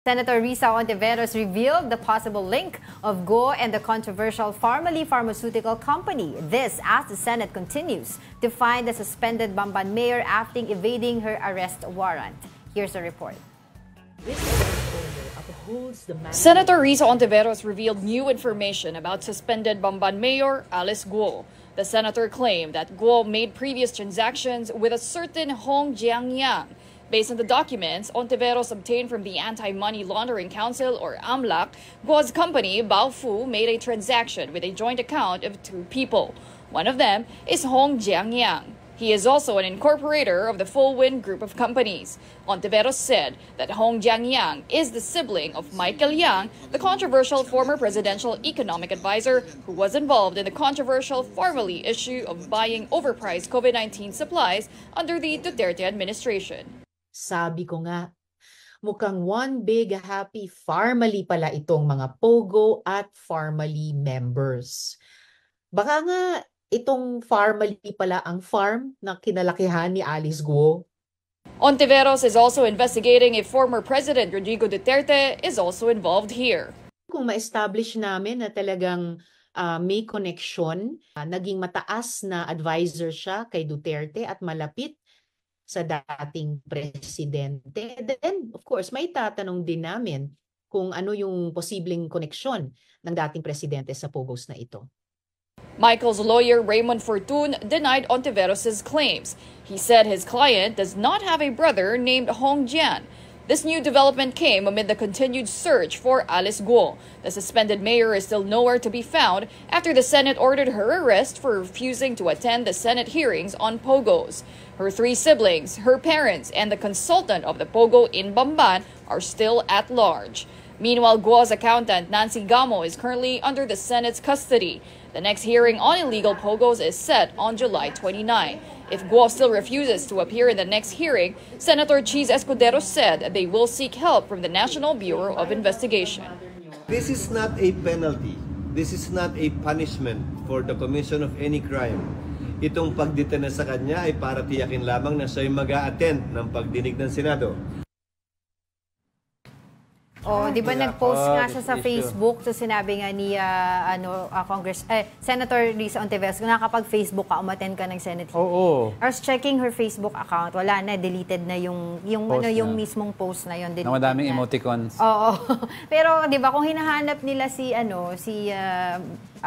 Senator Risa Hontiveros revealed the possible link of Go and the controversial Pharmally pharmaceutical company. This as the Senate continues to find the suspended Bamban mayor after evading her arrest warrant. Here's a report. Senator Risa Hontiveros revealed new information about suspended Bamban mayor Alice Guo. The senator claimed that Guo made previous transactions with a certain Hong Jiangyang. Based on the documents Hontiveros obtained from the Anti-Money Laundering Council, or AMLAC, Guo's company, Baofu, made a transaction with a joint account of two people. One of them is Hong Jiangyang. He is also an incorporator of the Full Wind group of companies. Hontiveros said that Hong Jiangyang is the sibling of Michael Yang, the controversial former presidential economic advisor who was involved in the controversial Pharmally issue of buying overpriced COVID-19 supplies under the Duterte administration. Sabi ko nga, mukhang one big happy Pharmally pala itong mga Pogo at Pharmally members. Baka nga itong Pharmally pala ang farm na kinalakihan ni Alice Guo. Hontiveros is also investigating if former President Rodrigo Duterte is also involved here. Kung ma-establish namin na talagang may connection, naging mataas na advisor siya kay Duterte at malapit sa dating presidente, then of course may tatanong din namin kung ano yung posibleng koneksyon ng dating presidente sa Pogos na ito. Michael's lawyer Raymond Fortun denied Hontiveros' claims. He said his client does not have a brother named Hong Jian. This new development came amid the continued search for Alice Guo. The suspended mayor is still nowhere to be found after the Senate ordered her arrest for refusing to attend the Senate hearings on Pogos. Her three siblings, her parents, and the consultant of the Pogo in Bamban are still at large. Meanwhile, Guo's accountant Nancy Gamo is currently under the Senate's custody. The next hearing on illegal Pogos is set on July 29. If Guo still refuses to appear in the next hearing, Senator Cheese Escudero said they will seek help from the National Bureau of Investigation. This is not a penalty. This is not a punishment for the commission of any crime. Itong pagdetena sa kanya ay para tiyakin lamang na siya'y mag-a-attend ng pagdinig ng Senado. Oh, di ba nag-post nga siya sa Facebook, so sinabi nga ni Senator Risa Hontiveros, kung nakapag-Facebook ka, umattend ka ng Senate hearing. Oo. I was checking her Facebook account, wala na, deleted na yung mismong post na yun. Na madaming emoticons. Oo. Pero di ba kung hinahanap nila si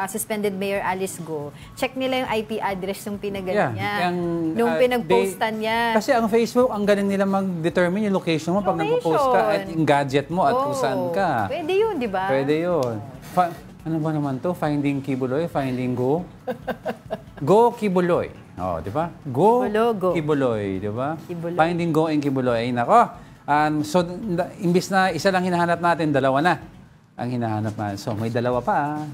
suspended Mayor Alice Guo, check nila yung IP address nung pinagalan niya. Nung pinag-postan niya. Kasi ang Facebook, ang galing nila mag-determine yung location mo pag nag-post ka at yung gadget mo at kung saan ka. Pwede yun, di ba? Pwede yun. Ano ba naman to? Finding Kibuloy? Finding Go? Go Kibuloy. Oh, di ba? Go Kibuloy, di ba? Finding Go and Kibuloy. Ay, nako. So, imbis na isa lang hinahanap natin, dalawa na ang hinahanap natin. So, may dalawa pa.